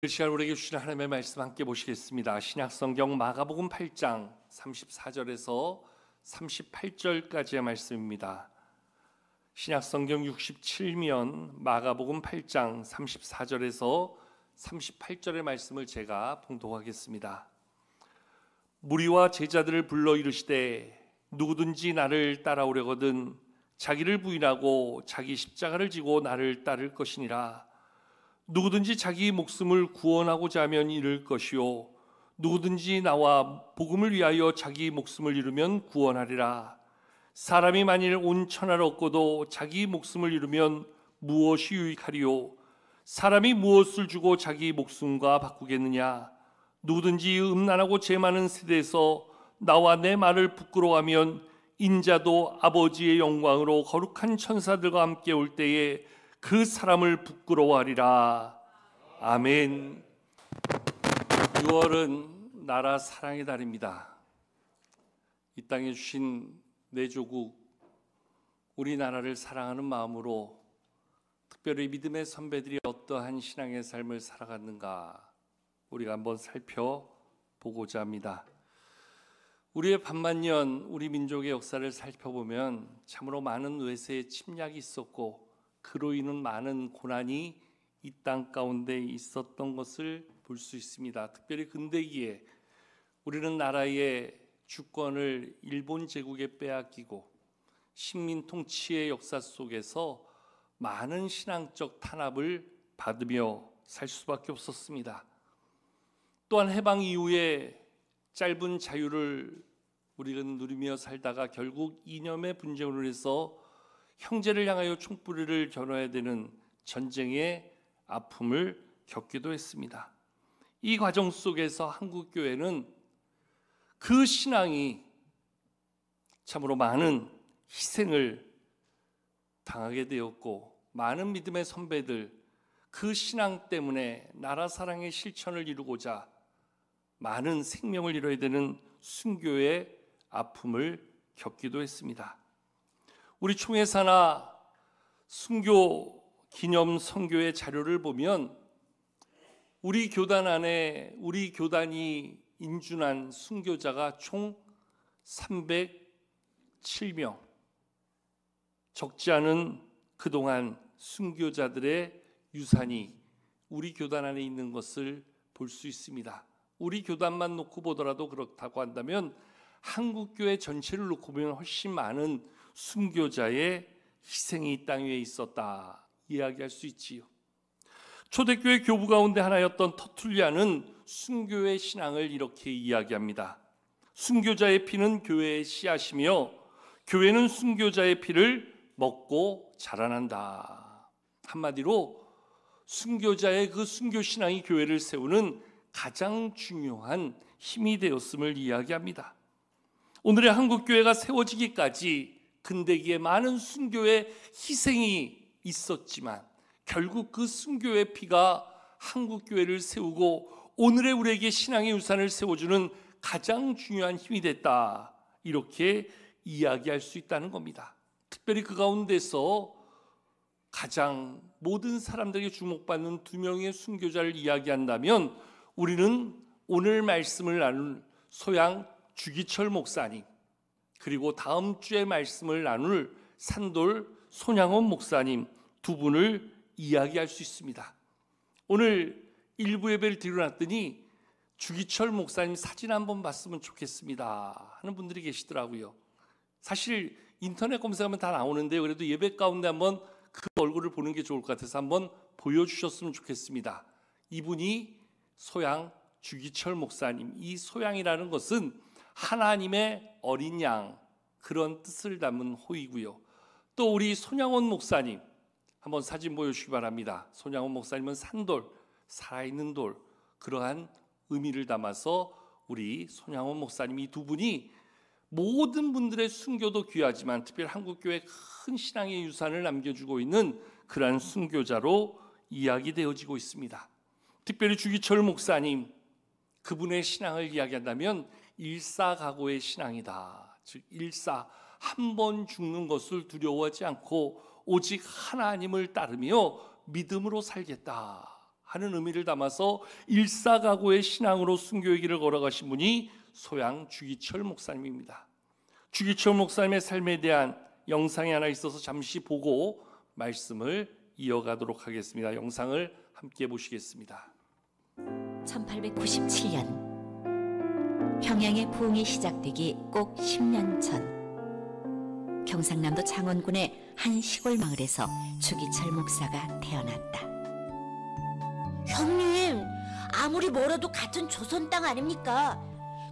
이 시간 우리에게 주신 하나님의 말씀 함께 보시겠습니다. 신약성경 마가복음 8장 34절에서 38절까지의 말씀입니다. 신약성경 67면 마가복음 8장 34절에서 38절의 말씀을 제가 봉독하겠습니다. 무리와 제자들을 불러 이르시되 누구든지 나를 따라오려거든 자기를 부인하고 자기 십자가를 지고 나를 따를 것이니라. 누구든지 자기 목숨을 구원하고자 하면 잃을 것이요 누구든지 나와 복음을 위하여 자기 목숨을 잃으면 구원하리라. 사람이 만일 온 천하를 얻고도 자기 목숨을 잃으면 무엇이 유익하리요? 사람이 무엇을 주고 자기 목숨과 바꾸겠느냐? 누구든지 음란하고 죄 많은 세대에서 나와 내 말을 부끄러워하면 인자도 아버지의 영광으로 거룩한 천사들과 함께 올 때에 그 사람을 부끄러워하리라. 아멘. 6월은 나라 사랑의 달입니다. 이 땅에 주신 내 조국 우리나라를 사랑하는 마음으로 특별히 믿음의 선배들이 어떠한 신앙의 삶을 살아갔는가 우리가 한번 살펴보고자 합니다. 우리의 반만년 우리 민족의 역사를 살펴보면 참으로 많은 외세의 침략이 있었고 그로 인한 많은 고난이 이 땅 가운데 있었던 것을 볼 수 있습니다. 특별히 근대기에 우리는 나라의 주권을 일본 제국에 빼앗기고 식민 통치의 역사 속에서 많은 신앙적 탄압을 받으며 살 수밖에 없었습니다. 또한 해방 이후에 짧은 자유를 우리가 누리며 살다가 결국 이념의 분쟁으로 인해서 형제를 향하여 총뿌리를 겨눠야 되는 전쟁의 아픔을 겪기도 했습니다. 이 과정 속에서 한국교회는 그 신앙이 참으로 많은 희생을 당하게 되었고 많은 믿음의 선배들 그 신앙 때문에 나라 사랑의 실천을 이루고자 많은 생명을 잃어야 되는 순교의 아픔을 겪기도 했습니다. 우리 총회사나 순교 기념 선교의 자료를 보면 우리 교단 안에 우리 교단이 인준한 순교자가 총 307명, 적지 않은 그동안 순교자들의 유산이 우리 교단 안에 있는 것을 볼 수 있습니다. 우리 교단만 놓고 보더라도 그렇다고 한다면 한국교회 전체를 놓고 보면 훨씬 많은 순교자의 희생이 이 땅 위에 있었다 이야기할 수 있지요. 초대교회 교부 가운데 하나였던 터툴리아는 순교의 신앙을 이렇게 이야기합니다. 순교자의 피는 교회의 씨앗이며 교회는 순교자의 피를 먹고 자라난다. 한마디로 순교자의 그 순교 신앙이 교회를 세우는 가장 중요한 힘이 되었음을 이야기합니다. 오늘의 한국교회가 세워지기까지 근대기에 많은 순교의 희생이 있었지만 결국 그 순교의 피가 한국교회를 세우고 오늘의 우리에게 신앙의 유산을 세워주는 가장 중요한 힘이 됐다 이렇게 이야기할 수 있다는 겁니다. 특별히 그 가운데서 가장 모든 사람들에게 주목받는 두 명의 순교자를 이야기한다면 우리는 오늘 말씀을 나눌 소양 주기철 목사님 그리고 다음 주에 말씀을 나눌 산돌 손양원 목사님 두 분을 이야기할 수 있습니다. 오늘 일부 예배를 드려놨더니 주기철 목사님 사진 한번 봤으면 좋겠습니다 하는 분들이 계시더라고요. 사실 인터넷 검색하면 다 나오는데요. 그래도 예배 가운데 한번 그 얼굴을 보는 게 좋을 것 같아서 한번 보여주셨으면 좋겠습니다. 이분이 소양 주기철 목사님. 이 소양이라는 것은 하나님의 어린 양 그런 뜻을 담은 호이고요. 또 우리 손양원 목사님 한번 사진 보여주시기 바랍니다. 손양원 목사님은 산돌, 살아있는 돌 그러한 의미를 담아서 우리 손양원 목사님 이 두 분이 모든 분들의 순교도 귀하지만 특별히 한국교회 큰 신앙의 유산을 남겨주고 있는 그러한 순교자로 이야기되어지고 있습니다. 특별히 주기철 목사님 그분의 신앙을 이야기한다면 일사각오의 신앙이다. 즉 일사 한 번 죽는 것을 두려워하지 않고 오직 하나님을 따르며 믿음으로 살겠다 하는 의미를 담아서 일사각오의 신앙으로 순교의 길을 걸어가신 분이 소양 주기철 목사님입니다. 주기철 목사님의 삶에 대한 영상이 하나 있어서 잠시 보고 말씀을 이어가도록 하겠습니다. 영상을 함께 보시겠습니다. 1897년 평양의 부흥이 시작되기 꼭 10년 전 경상남도 창원군의 한 시골 마을에서 주기철 목사가 태어났다. 형님, 아무리 멀어도 같은 조선 땅 아닙니까?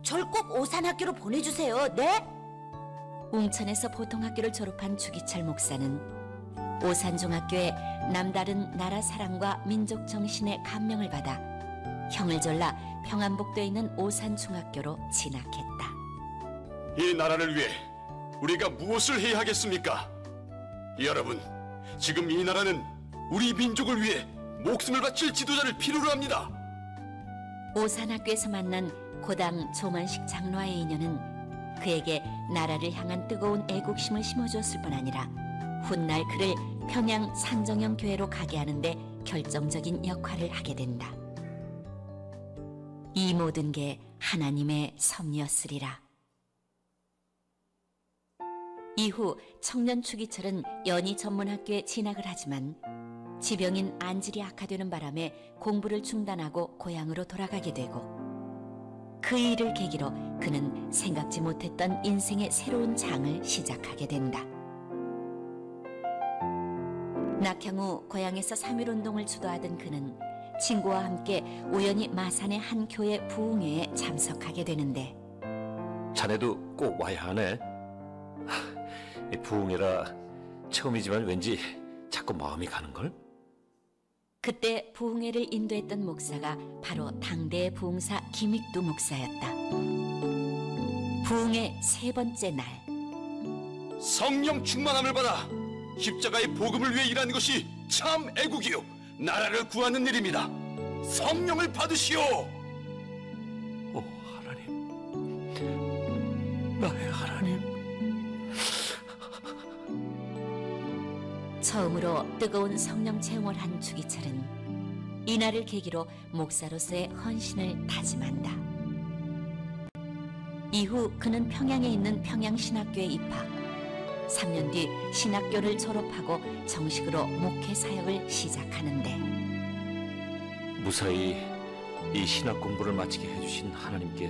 절 꼭 오산학교로 보내주세요. 네? 웅천에서 보통학교를 졸업한 주기철 목사는 오산중학교에 남다른 나라 사랑과 민족 정신의 감명을 받아 형을 졸라 평안북도에 있는 오산중학교로 진학했다. 이 나라를 위해 우리가 무엇을 해야 하겠습니까? 여러분, 지금 이 나라는 우리 민족을 위해 목숨을 바칠 지도자를 필요로 합니다. 오산학교에서 만난 고당 조만식 장로와의 인연은 그에게 나라를 향한 뜨거운 애국심을 심어주었을 뿐 아니라 훗날 그를 평양 상정형 교회로 가게 하는데 결정적인 역할을 하게 된다. 이 모든 게 하나님의 섭리였으리라. 이후 청년 주기철은 연희 전문학교에 진학을 하지만 지병인 안질이 악화되는 바람에 공부를 중단하고 고향으로 돌아가게 되고 그 일을 계기로 그는 생각지 못했던 인생의 새로운 장을 시작하게 된다. 낙향 후 고향에서 3.1운동을 주도하던 그는 친구와 함께 우연히 마산의 한 교회 부흥회에 참석하게 되는데 자네도 꼭 와야 하네. 부흥회라 처음이지만 왠지 자꾸 마음이 가는걸? 그때 부흥회를 인도했던 목사가 바로 당대의 부흥사 김익두 목사였다. 부흥회 세 번째 날, 성령 충만함을 받아 십자가의 복음을 위해 일하는 것이 참 애국이요 나라를 구하는 일입니다. 성령을 받으시오. 오 하나님, 나의 하나님. 처음으로 뜨거운 성령 체험을 한 주기철은 이날을 계기로 목사로서의 헌신을 다짐한다. 이후 그는 평양에 있는 평양신학교에 입학. 3년 뒤 신학교를 졸업하고 정식으로 목회 사역을 시작하는데 무사히 이 신학 공부를 마치게 해주신 하나님께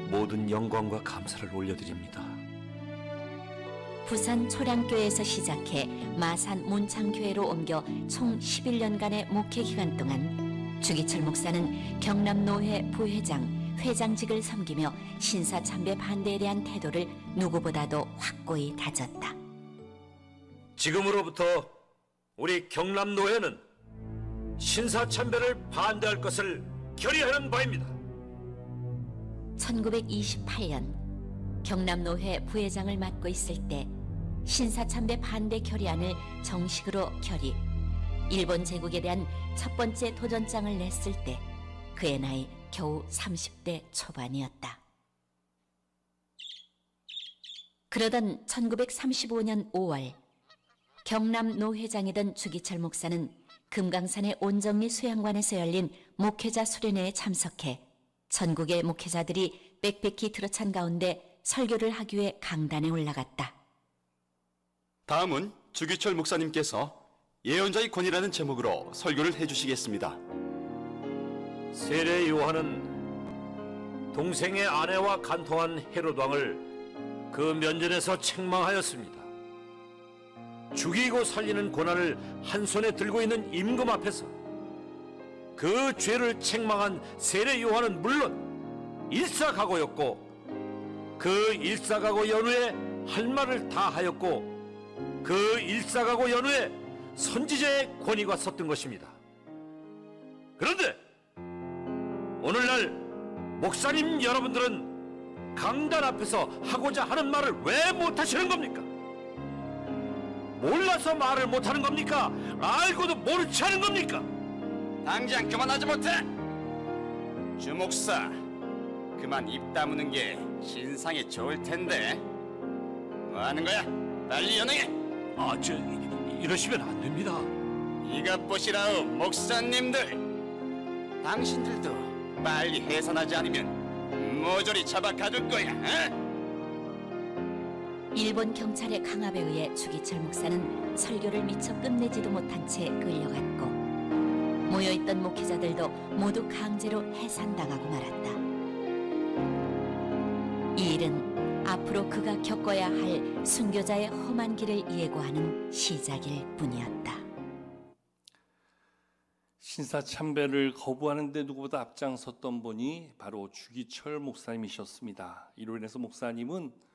모든 영광과 감사를 올려드립니다. 부산 초량교회에서 시작해 마산 문창교회로 옮겨 총 11년간의 목회 기간 동안 주기철 목사는 경남노회 부회장, 회장직을 섬기며 신사참배 반대에 대한 태도를 누구보다도 확고히 다졌다. 지금으로부터 우리 경남노회는 신사참배를 반대할 것을 결의하는 바입니다. 1928년 경남노회 부회장을 맡고 있을 때 신사참배 반대 결의안을 정식으로 결의, 일본 제국에 대한 첫 번째 도전장을 냈을 때 그의 나이 겨우 30대 초반이었다. 그러던 1935년 5월 경남노회장이던 주기철 목사는 금강산의 온정리 수양관에서 열린 목회자 수련회에 참석해 전국의 목회자들이 빽빽히 들어찬 가운데 설교를 하기 위해 강단에 올라갔다. 다음은 주기철 목사님께서 예언자의 권이라는 제목으로 설교를 해주시겠습니다. 세례 요한은 동생의 아내와 간통한 헤롯 왕을 그 면전에서 책망하였습니다. 죽이고 살리는 고난을 한 손에 들고 있는 임금 앞에서 그 죄를 책망한 세례 요한은 물론 일사각오였고 그 일사각오 연후에 할 말을 다 하였고 그 일사각오 연후에 선지자의 권위가 섰던 것입니다. 그런데 오늘날 목사님 여러분들은 강단 앞에서 하고자 하는 말을 왜 못하시는 겁니까? 몰라서 말을 못하는 겁니까? 알고도 모르지 하는 겁니까? 당장 그만하지 못해! 주 목사, 그만 입 다무는 게 신상에 좋을 텐데 뭐 하는 거야? 빨리 연행해! 이러시면 안 됩니다. 이것 보시라오, 목사님들. 당신들도 빨리 해산하지 않으면 모조리 잡아 가둘 거야. 어? 일본 경찰의 강압에 의해 주기철 목사는 설교를 미처 끝내지도 못한 채 끌려갔고 모여있던 목회자들도 모두 강제로 해산당하고 말았다. 이 일은 앞으로 그가 겪어야 할 순교자의 험한 길을 예고하는 시작일 뿐이었다. 신사참배를 거부하는 데 누구보다 앞장섰던 분이 바로 주기철 목사님이셨습니다. 이로 인해서 목사님은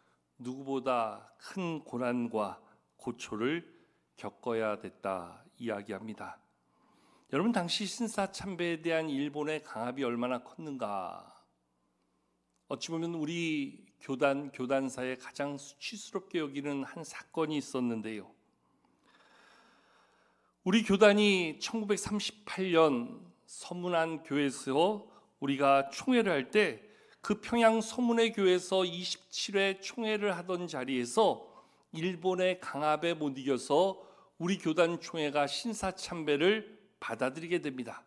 누구보다 큰 고난과 고초를 겪어야 됐다 이야기합니다. 여러분, 당시 신사참배에 대한 일본의 강압이 얼마나 컸는가. 어찌 보면 우리 교단사에 가장 수치스럽게 여기는 한 사건이 있었는데요. 우리 교단이 1938년 서문안 교회에서 우리가 총회를 할 때 그 평양 서문회 교회에서 27회 총회를 하던 자리에서 일본의 강압에 못 이겨서 우리 교단 총회가 신사참배를 받아들이게 됩니다.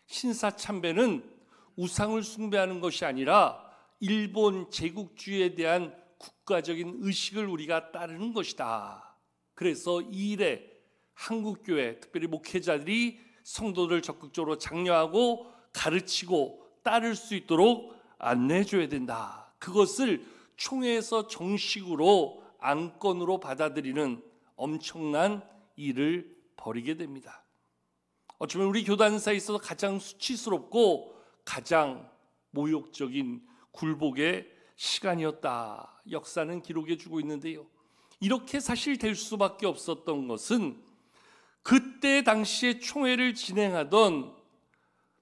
신사참배는 우상을 숭배하는 것이 아니라 일본 제국주의에 대한 국가적인 의식을 우리가 따르는 것이다. 그래서 이 일에 한국교회, 특별히 목회자들이 성도들 적극적으로 장려하고 가르치고 따를 수 있도록 안내해줘야 된다. 그것을 총회에서 정식으로 안건으로 받아들이는 엄청난 일을 벌이게 됩니다. 어쩌면 우리 교단사에 있어서 가장 수치스럽고 가장 모욕적인 굴복의 시간이었다. 역사는 기록해주고 있는데요. 이렇게 사실 될 수밖에 없었던 것은 그때 당시에 총회를 진행하던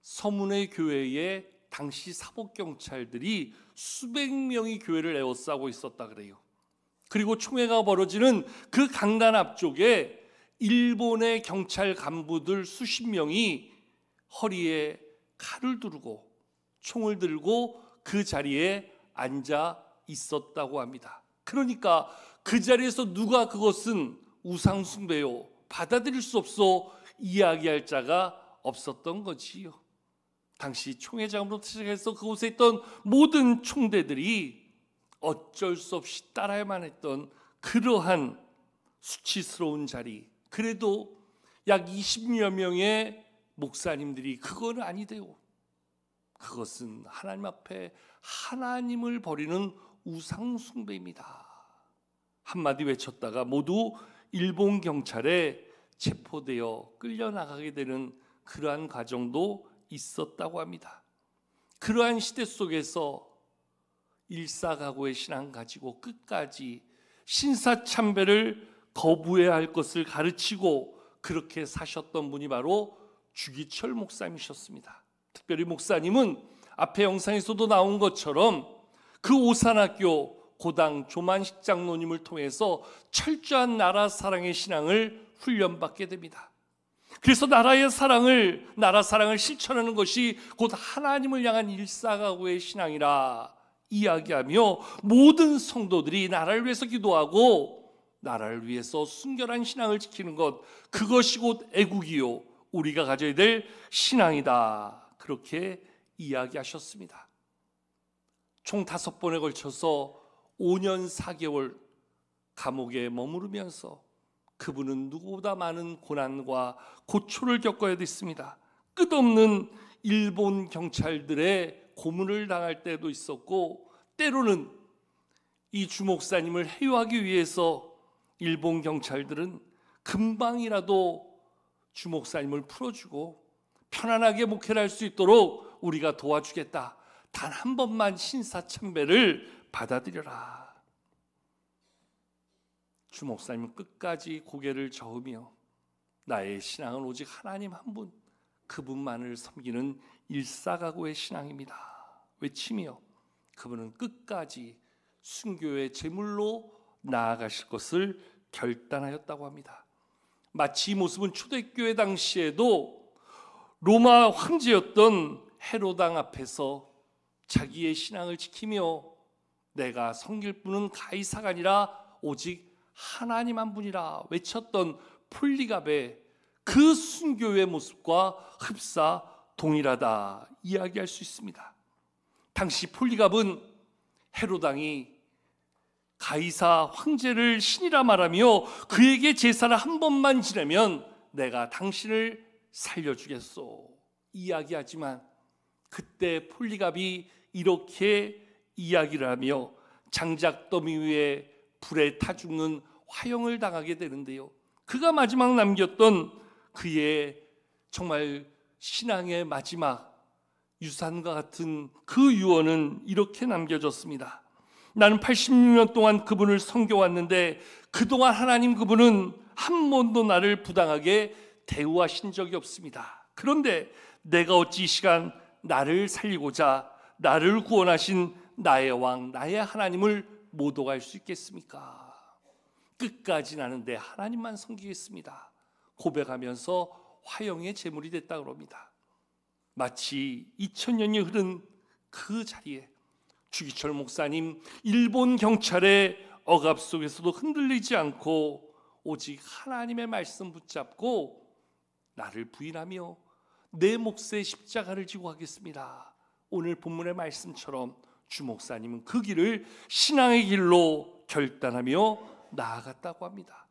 서문회 교회의 당시 사복경찰들이 수백 명이 교회를 에워싸고 있었다 그래요. 그리고 총회가 벌어지는 그 강단 앞쪽에 일본의 경찰 간부들 수십 명이 허리에 칼을 두르고 총을 들고 그 자리에 앉아 있었다고 합니다. 그러니까 그 자리에서 누가 그것은 우상숭배요, 받아들일 수 없어 이야기할 자가 없었던 거지요. 당시 총회장으로부터 시작해서 그곳에 있던 모든 총대들이 어쩔 수 없이 따라야만 했던 그러한 수치스러운 자리. 그래도 약 20여 명의 목사님들이 그건 아니대요. 그것은 하나님 앞에 하나님을 버리는 우상숭배입니다. 한마디 외쳤다가 모두 일본 경찰에 체포되어 끌려나가게 되는 그러한 과정도 있었다고 합니다. 그러한 시대 속에서 일사각오의 신앙 가지고 끝까지 신사참배를 거부해야 할 것을 가르치고 그렇게 사셨던 분이 바로 주기철 목사님이셨습니다. 특별히 목사님은 앞에 영상에서도 나온 것처럼 그 오산학교 고당 조만식 장로님을 통해서 철저한 나라 사랑의 신앙을 훈련받게 됩니다. 그래서 나라 사랑을 실천하는 것이 곧 하나님을 향한 일사각오의 신앙이라 이야기하며 모든 성도들이 나라를 위해서 기도하고 나라를 위해서 순결한 신앙을 지키는 것, 그것이 곧 애국이요 우리가 가져야 될 신앙이다. 그렇게 이야기하셨습니다. 총 5번에 걸쳐서 5년 4개월 감옥에 머무르면서 그분은 누구보다 많은 고난과 고초를 겪어야 됐습니다. 끝없는 일본 경찰들의 고문을 당할 때도 있었고, 때로는 이 주목사님을 해유하기 위해서 일본 경찰들은 금방이라도 주목사님을 풀어주고 편안하게 목회를 할 수 있도록 우리가 도와주겠다. 단 한 번만 신사참배를 받아들여라. 주목사님은 끝까지 고개를 저으며 나의 신앙은 오직 하나님 한 분, 그분만을 섬기는 일사각오의 신앙입니다 외치며 그분은 끝까지 순교의 제물로 나아가실 것을 결단하였다고 합니다. 마치 이 모습은 초대교회 당시에도 로마 황제였던 헤로당 앞에서 자기의 신앙을 지키며 내가 섬길 분은 가이사가 아니라 오직 하나님 한 분이라 외쳤던 폴리갑의 그 순교의 모습과 흡사 동일하다 이야기할 수 있습니다. 당시 폴리갑은 헤롯 왕이 가이사 황제를 신이라 말하며 그에게 제사를 한 번만 지내면 내가 당신을 살려주겠소 이야기하지만, 그때 폴리갑이 이렇게 이야기를 하며 장작더미 위에 불에 타 죽는 화형을 당하게 되는데요, 그가 마지막 남겼던 그의 정말 신앙의 마지막 유산과 같은 그 유언은 이렇게 남겨졌습니다. 나는 86년 동안 그분을 섬겨왔는데 그동안 하나님 그분은 한 번도 나를 부당하게 대우하신 적이 없습니다. 그런데 내가 어찌 이 시간 나를 살리고자 나를 구원하신 나의 왕, 나의 하나님을 모독할 수 있겠습니까? 끝까지 나는 내 하나님만 섬기겠습니다 고백하면서 화형의 제물이 됐다 그럽니다. 마치 2000년이 흐른 그 자리에 주기철 목사님 일본 경찰의 억압 속에서도 흔들리지 않고 오직 하나님의 말씀 붙잡고 나를 부인하며 내 몫의 십자가를 지고 가겠습니다. 오늘 본문의 말씀처럼 주 목사님은 그 길을 신앙의 길로 결단하며 나아갔다고 합니다.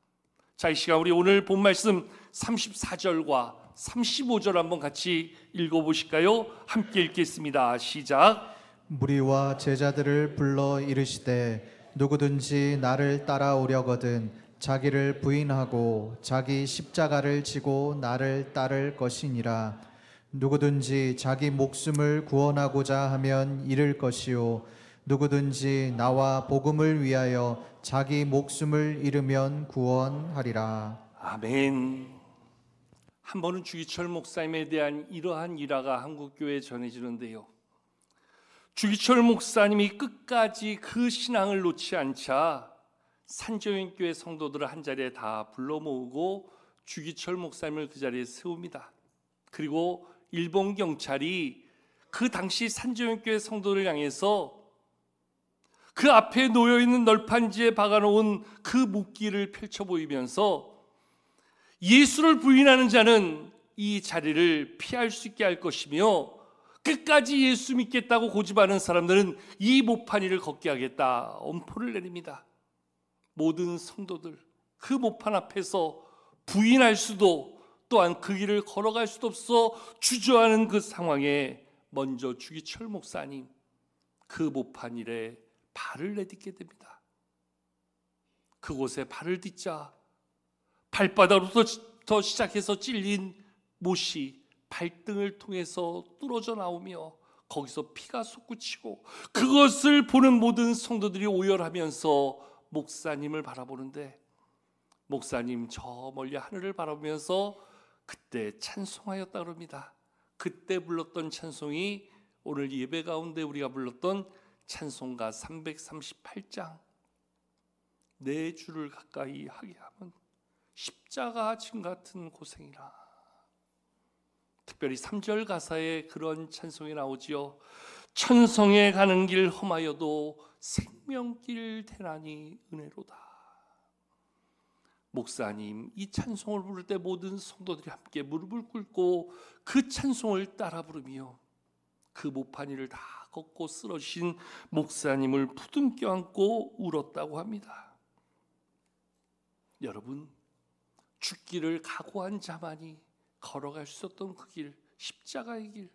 자, 이 시간 우리 오늘 본 말씀 34절과 35절 한번 같이 읽어보실까요? 함께 읽겠습니다. 시작. 무리와 제자들을 불러 이르시되 누구든지 나를 따라오려거든 자기를 부인하고 자기 십자가를 지고 나를 따를 것이니라. 누구든지 자기 목숨을 구원하고자 하면 잃을 것이요 누구든지 나와 복음을 위하여 자기 목숨을 잃으면 구원하리라. 아멘. 한 번은 주기철 목사님에 대한 이러한 일화가 한국교회에 전해지는데요, 주기철 목사님이 끝까지 그 신앙을 놓지 않자 산조인교회 성도들을 한자리에 다 불러 모으고 주기철 목사님을 그 자리에 세웁니다. 그리고 일본 경찰이 그 당시 산조인교회 성도를 향해서 그 앞에 놓여있는 널판지에 박아놓은 그 묵기를 펼쳐 보이면서 예수를 부인하는 자는 이 자리를 피할 수 있게 할 것이며 끝까지 예수 믿겠다고 고집하는 사람들은 이 모판 위를 걷게 하겠다 엄포를 내립니다. 모든 성도들 그 모판 앞에서 부인할 수도 또한 그 길을 걸어갈 수도 없어 주저하는 그 상황에 먼저 주기철 목사님 그 모판 위에 발을 내딛게 됩니다. 그곳에 발을 딛자 발바닥으로부터 시작해서 찔린 못이 발등을 통해서 뚫어져 나오며 거기서 피가 솟구치고 그것을 보는 모든 성도들이 오열하면서 목사님을 바라보는데, 목사님 저 멀리 하늘을 바라보면서 그때 찬송하였다 그럽니다. 그때 불렀던 찬송이 오늘 예배 가운데 우리가 불렀던 찬송가 338장 내 주를 가까이 하게 하면 십자가 진 같은 고생이라. 특별히 3절 가사에 그런 찬송이 나오지요. 천성에 가는 길 험하여도 생명길 대나니 은혜로다. 목사님 이 찬송을 부를 때 모든 성도들이 함께 무릎을 꿇고 그 찬송을 따라 부르며 그 모판 위를 다 걷고 쓰러진 목사님을 부둥켜 안고 울었다고 합니다. 여러분, 죽기를 각오한 자만이 걸어갈 수 있었던 그 길, 십자가의 길,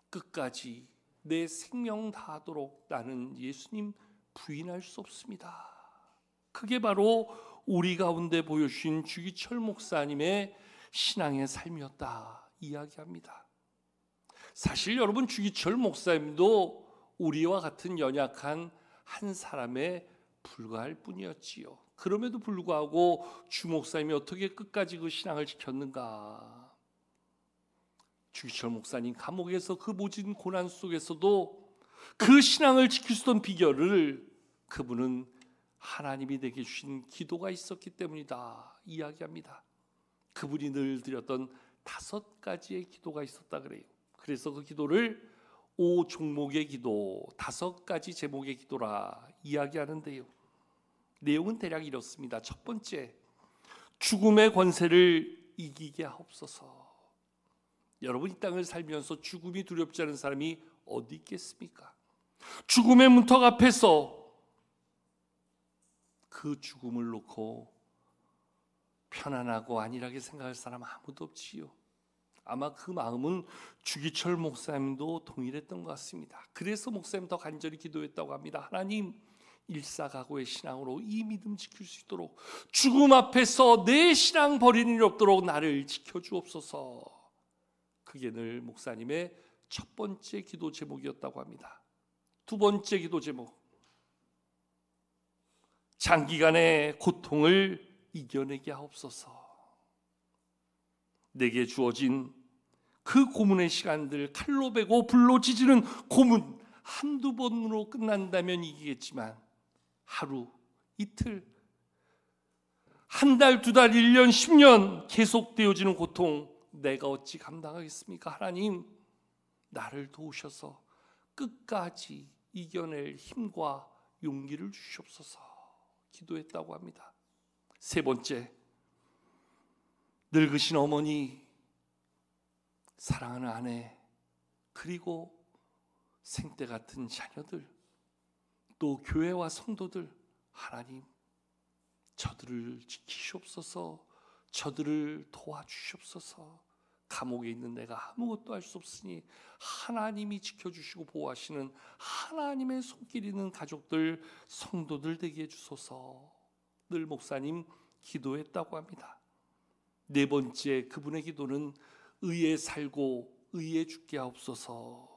끝까지 내 생명 다하도록 나는 예수님 부인할 수 없습니다. 그게 바로 우리 가운데 보여주신 주기철 목사님의 신앙의 삶이었다 이야기합니다. 사실 여러분, 주기철 목사님도 우리와 같은 연약한 한 사람에 불과할 뿐이었지요. 그럼에도 불구하고 주 목사님이 어떻게 끝까지 그 신앙을 지켰는가. 주기철 목사님 감옥에서 그 모진 고난 속에서도 그 신앙을 지킬 수 있던 비결을 그분은 하나님이 내게 주신 기도가 있었기 때문이다 이야기합니다. 그분이 늘 드렸던 5가지의 기도가 있었다 그래요. 그래서 그 기도를 5종목의 기도, 5가지 제목의 기도라 이야기하는데요, 내용은 대략 이렇습니다. 첫 번째, 죽음의 권세를 이기게 하옵소서. 여러분, 이 땅을 살면서 죽음이 두렵지 않은 사람이 어디 있겠습니까? 죽음의 문턱 앞에서 그 죽음을 놓고 편안하고 안일하게 생각할 사람 아무도 없지요. 아마 그 마음은 주기철 목사님도 동일했던 것 같습니다. 그래서 목사님 더 간절히 기도했다고 합니다. 하나님, 일사각오의 신앙으로 이 믿음 지킬 수 있도록, 죽음 앞에서 내 신앙 버리는 일 없도록 나를 지켜주옵소서. 그게 늘 목사님의 첫 번째 기도 제목이었다고 합니다. 두 번째 기도 제목, 장기간의 고통을 이겨내게 하옵소서. 내게 주어진 그 고문의 시간들, 칼로 베고 불로 지지는 고문 한두 번으로 끝난다면 이기겠지만 하루, 이틀, 한 달, 두 달, 1년, 10년 계속되어지는 고통 내가 어찌 감당하겠습니까? 하나님, 나를 도우셔서 끝까지 이겨낼 힘과 용기를 주시옵소서 기도했다고 합니다. 세 번째, 늙으신 어머니, 사랑하는 아내, 그리고 생때 같은 자녀들, 또 교회와 성도들, 하나님, 저들을 지키시옵소서, 저들을 도와주시옵소서. 감옥에 있는 내가 아무것도 할 수 없으니 하나님이 지켜주시고 보호하시는 하나님의 손길 있는 가족들, 성도들 되게 해주소서. 늘 목사님 기도했다고 합니다. 네 번째, 그분의 기도는 의에 살고 의에 죽게 하옵소서.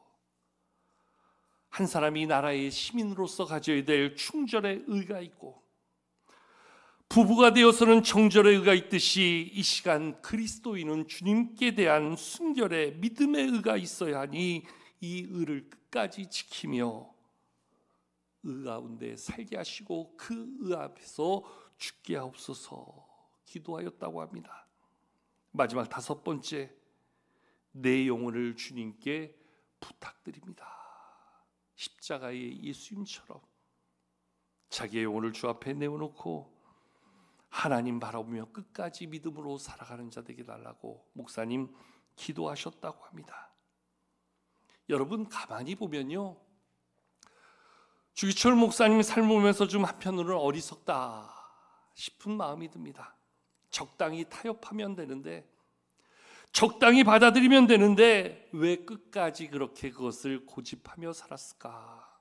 한 사람이 나라의 시민으로서 가져야 될 충절의 의가 있고, 부부가 되어서는 정절의 의가 있듯이 이 시간 그리스도인은 주님께 대한 순결의 믿음의 의가 있어야 하니 이 의를 끝까지 지키며 의 가운데 살게 하시고 그 의 앞에서 죽게 하옵소서 기도하였다고 합니다. 마지막 다섯 번째, 내 영혼을 주님께 부탁드립니다. 십자가의 예수님처럼 자기의 영혼을 주 앞에 내어놓고 하나님 바라보며 끝까지 믿음으로 살아가는 자 되게 달라고 목사님 기도하셨다고 합니다. 여러분, 가만히 보면요, 주기철 목사님 삶을 보면서 좀 한편으로는 어리석다 싶은 마음이 듭니다. 적당히 타협하면 되는데, 적당히 받아들이면 되는데 왜 끝까지 그렇게 그것을 고집하며 살았을까?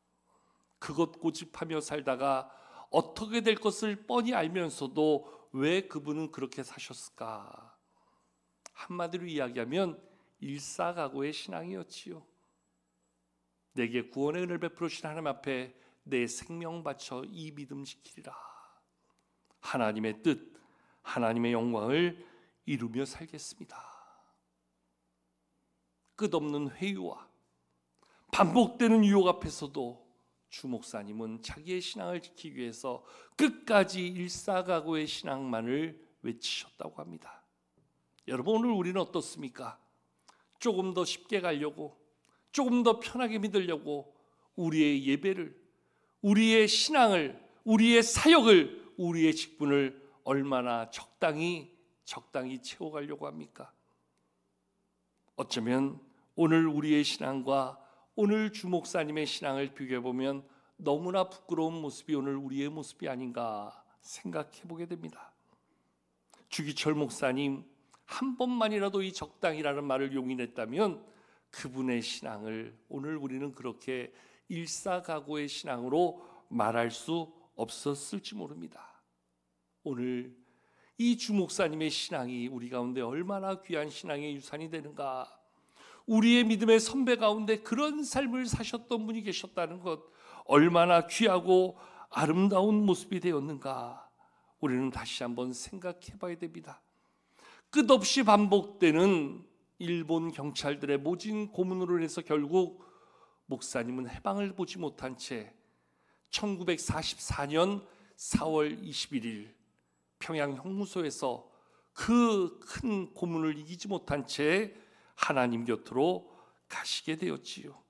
그것 고집하며 살다가 어떻게 될 것을 뻔히 알면서도 왜 그분은 그렇게 사셨을까? 한마디로 이야기하면 일사각오의 신앙이었지요. 내게 구원의 은혜를 베풀으신 하나님 앞에 내 생명 바쳐 이 믿음 지키리라. 하나님의 뜻, 하나님의 영광을 이루며 살겠습니다. 끝없는 회유와 반복되는 유혹 앞에서도 주 목사님은 자기의 신앙을 지키기 위해서 끝까지 일사각오의 신앙만을 외치셨다고 합니다. 여러분, 오늘 우리는 어떻습니까? 조금 더 쉽게 가려고, 조금 더 편하게 믿으려고 우리의 예배를, 우리의 신앙을, 우리의 사역을, 우리의 직분을 얼마나 적당히 채워가려고 합니까? 어쩌면 오늘 우리의 신앙과 오늘 주 목사님의 신앙을 비교해보면 너무나 부끄러운 모습이 오늘 우리의 모습이 아닌가 생각해보게 됩니다. 주기철 목사님 한 번만이라도 이 적당이라는 말을 용인했다면 그분의 신앙을 오늘 우리는 그렇게 일사각오의 신앙으로 말할 수 없었을지 모릅니다. 오늘 이 주 목사님의 신앙이 우리 가운데 얼마나 귀한 신앙의 유산이 되는가, 우리의 믿음의 선배 가운데 그런 삶을 사셨던 분이 계셨다는 것, 얼마나 귀하고 아름다운 모습이 되었는가 우리는 다시 한번 생각해 봐야 됩니다. 끝없이 반복되는 일본 경찰들의 모진 고문으로 인해서 결국 목사님은 해방을 보지 못한 채 1944년 4월 21일 평양 형무소에서 그 큰 고문을 이기지 못한 채 하나님 곁으로 가시게 되었지요.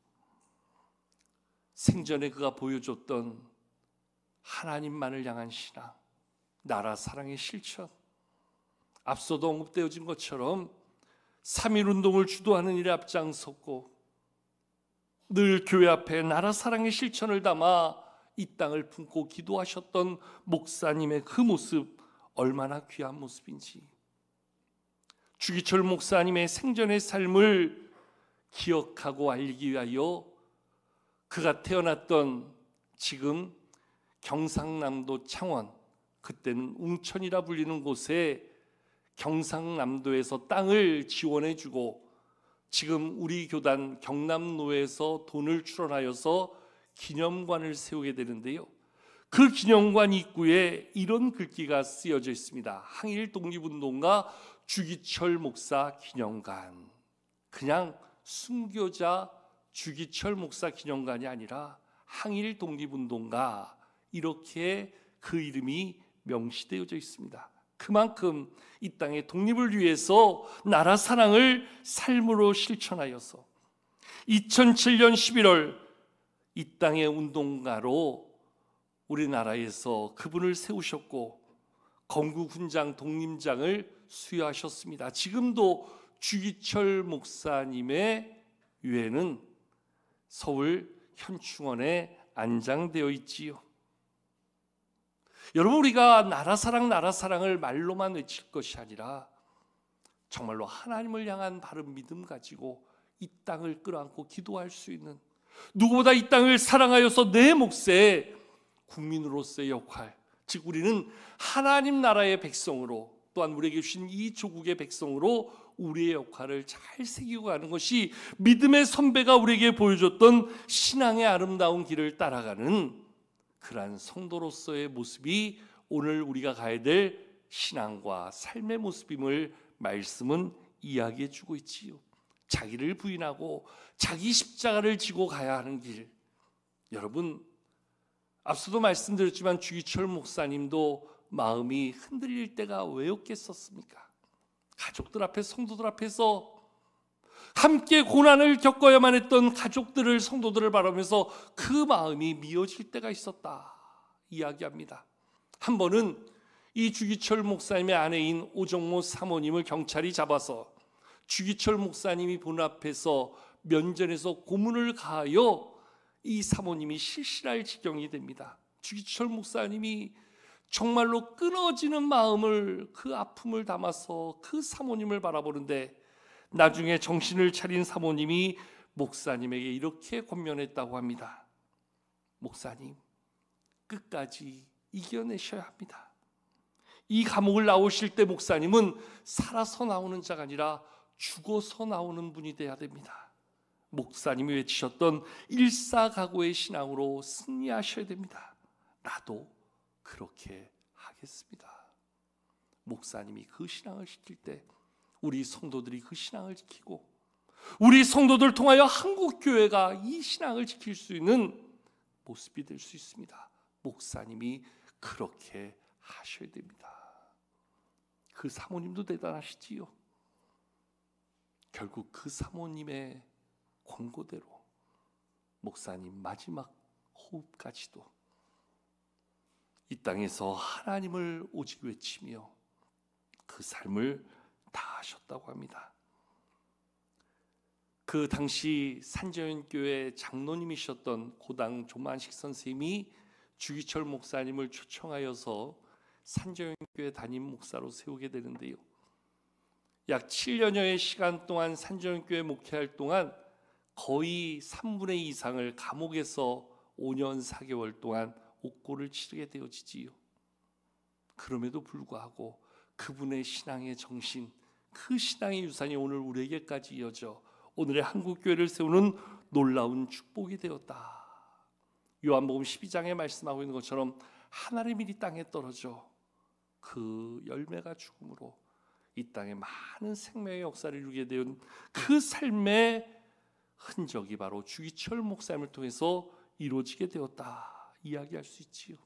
생전에 그가 보여줬던 하나님만을 향한 신앙, 나라 사랑의 실천, 앞서도 언급되어진 것처럼 3.1운동을 주도하는 일에 앞장섰고 늘 교회 앞에 나라 사랑의 실천을 담아 이 땅을 품고 기도하셨던 목사님의 그 모습 얼마나 귀한 모습인지, 주기철 목사님의 생전의 삶을 기억하고 알기 위하여 그가 태어났던 지금 경상남도 창원, 그때는 웅천이라 불리는 곳에 경상남도에서 땅을 지원해주고 지금 우리 교단 경남로에서 돈을 출원하여서 기념관을 세우게 되는데요, 그 기념관 입구에 이런 글귀가 쓰여져 있습니다. 항일 독립운동가 주기철 목사 기념관. 그냥 순교자 주기철 목사 기념관이 아니라 항일 독립운동가, 이렇게 그 이름이 명시되어져 있습니다. 그만큼 이 땅의 독립을 위해서 나라 사랑을 삶으로 실천하여서 2007년 11월 이 땅의 운동가로 우리나라에서 그분을 세우셨고 건국훈장 독립장을 수여하셨습니다. 지금도 주기철 목사님의 유해는 서울 현충원에 안장되어 있지요. 여러분, 우리가 나라 사랑을 말로만 외칠 것이 아니라 정말로 하나님을 향한 바른 믿음 가지고 이 땅을 끌어안고 기도할 수 있는, 누구보다 이 땅을 사랑하여서 내 몫에 국민으로서의 역할, 즉 우리는 하나님 나라의 백성으로, 또한 우리에게 주신 이 조국의 백성으로 우리의 역할을 잘 새기고 가는 것이 믿음의 선배가 우리에게 보여줬던 신앙의 아름다운 길을 따라가는 그러한 성도로서의 모습이 오늘 우리가 가야 될 신앙과 삶의 모습임을 말씀은 이야기해 주고 있지요. 자기를 부인하고 자기 십자가를 지고 가야 하는 길. 여러분, 앞서도 말씀드렸지만 주기철 목사님도 마음이 흔들릴 때가 왜였겠었습니까? 가족들 앞에, 성도들 앞에서 함께 고난을 겪어야만 했던 가족들을, 성도들을 바라보면서 그 마음이 미어질 때가 있었다 이야기합니다. 한 번은 이 주기철 목사님의 아내인 오정모 사모님을 경찰이 잡아서 주기철 목사님이 본 앞에서 면전에서 고문을 가하여 이 사모님이 실실할 지경이 됩니다. 주기철 목사님이 정말로 끊어지는 마음을, 그 아픔을 담아서 그 사모님을 바라보는데 나중에 정신을 차린 사모님이 목사님에게 이렇게 권면했다고 합니다. 목사님, 끝까지 이겨내셔야 합니다. 이 감옥을 나오실 때 목사님은 살아서 나오는 자가 아니라 죽어서 나오는 분이 돼야 됩니다. 목사님이 외치셨던 일사각오의 신앙으로 승리하셔야 됩니다. 나도 그렇게 하겠습니다. 목사님이 그 신앙을 지킬 때 우리 성도들이 그 신앙을 지키고, 우리 성도들 통하여 한국교회가 이 신앙을 지킬 수 있는 모습이 될 수 있습니다. 목사님이 그렇게 하셔야 됩니다. 그 사모님도 대단하시지요. 결국 그 사모님의 권고대로 목사님 마지막 호흡까지도 이 땅에서 하나님을 오직 외치며 그 삶을 다하셨다고 합니다. 그 당시 산자연교회 장로님이셨던 고당 조만식 선생님이 주기철 목사님을 초청하여서 산자연교회 담임 목사로 세우게 되는데요, 약 7년여의 시간 동안 산자연교회 목회할 동안 거의 3분의 2 이상을 감옥에서 5년 4개월 동안 옥고를 치르게 되어지지요. 그럼에도 불구하고 그분의 신앙의 정신, 그 신앙의 유산이 오늘 우리에게까지 이어져 오늘의 한국교회를 세우는 놀라운 축복이 되었다. 요한복음 12장에 말씀하고 있는 것처럼 하나님의 일이 땅에 떨어져 그 열매가 죽음으로 이 땅에 많은 생명의 역사를 이루게 된 그 삶의 흔적이 바로 주기철 목사님을 통해서 이루어지게 되었다 이야기할 수 있지요.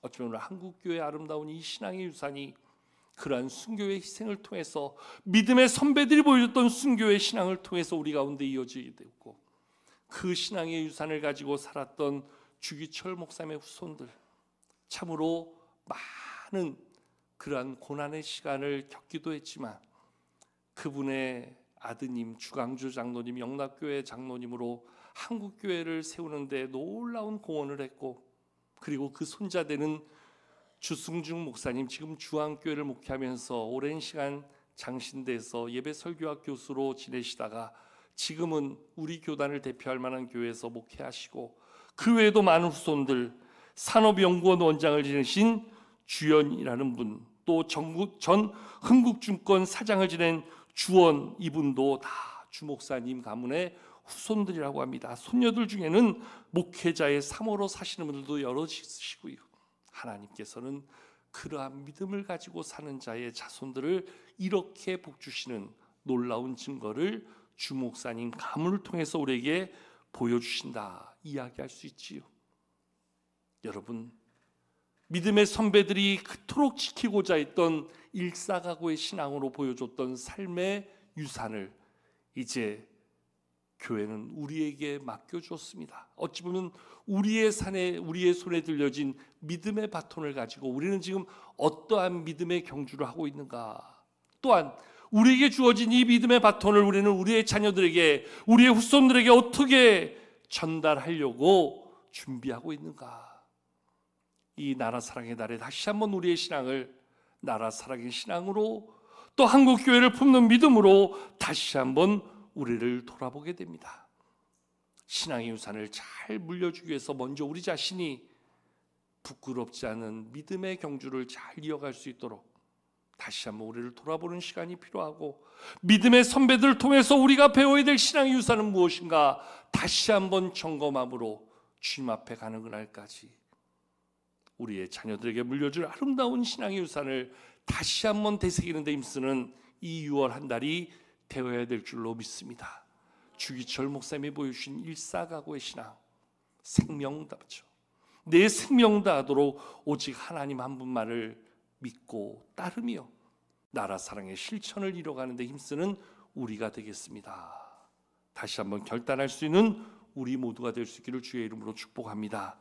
어쩌면 오늘 한국교회의 아름다운 이 신앙의 유산이 그러한 순교의 희생을 통해서, 믿음의 선배들이 보여줬던 순교의 신앙을 통해서 우리 가운데 이어지게 되었고, 그 신앙의 유산을 가지고 살았던 주기철 목사님의 후손들, 참으로 많은 그러한 고난의 시간을 겪기도 했지만 그분의 아드님 주강주 장로님 영락교회 장로님으로 한국교회를 세우는데 놀라운 공헌을 했고, 그리고 그 손자되는 주승중 목사님 지금 주한교회를 목회하면서 오랜 시간 장신대에서 예배 설교학 교수로 지내시다가 지금은 우리 교단을 대표할 만한 교회에서 목회하시고, 그 외에도 많은 후손들, 산업연구원 원장을 지내신 주연이라는 분, 또 전 흥국증권 사장을 지낸 주원, 이분도 다 주목사님 가문의 후손들이라고 합니다. 손녀들 중에는 목회자의 사모로 사시는 분들도 여럿 있으시고요. 하나님께서는 그러한 믿음을 가지고 사는 자의 자손들을 이렇게 복주시는 놀라운 증거를 주목사님 가문을 통해서 우리에게 보여주신다 이야기할 수 있지요. 여러분, 믿음의 선배들이 그토록 지키고자 했던 일사각오의 신앙으로 보여줬던 삶의 유산을 이제 교회는 우리에게 맡겨주었습니다. 어찌 보면 우리의 손에 들려진 믿음의 바톤을 가지고 우리는 지금 어떠한 믿음의 경주를 하고 있는가, 또한 우리에게 주어진 이 믿음의 바톤을 우리는 우리의 자녀들에게, 우리의 후손들에게 어떻게 전달하려고 준비하고 있는가. 이 나라 사랑의 날에 다시 한번 우리의 신앙을 나라 사랑의 신앙으로, 또 한국교회를 품는 믿음으로 다시 한번 우리를 돌아보게 됩니다. 신앙의 유산을 잘 물려주기 위해서 먼저 우리 자신이 부끄럽지 않은 믿음의 경주를 잘 이어갈 수 있도록 다시 한번 우리를 돌아보는 시간이 필요하고, 믿음의 선배들을 통해서 우리가 배워야 될 신앙의 유산은 무엇인가 다시 한번 점검함으로 주님 앞에 가는 그날까지 우리의 자녀들에게 물려줄 아름다운 신앙의 유산을 다시 한번 되새기는 데 힘쓰는 이 6월 한 달이 되어야 될 줄로 믿습니다. 주기철 목사님이 보여주신 일사각오의 신앙, 생명 다하죠. 내 생명 다하도록 오직 하나님 한 분만을 믿고 따르며 나라 사랑의 실천을 이뤄가는 데 힘쓰는 우리가 되겠습니다. 다시 한번 결단할 수 있는 우리 모두가 될 수 있기를 주의 이름으로 축복합니다.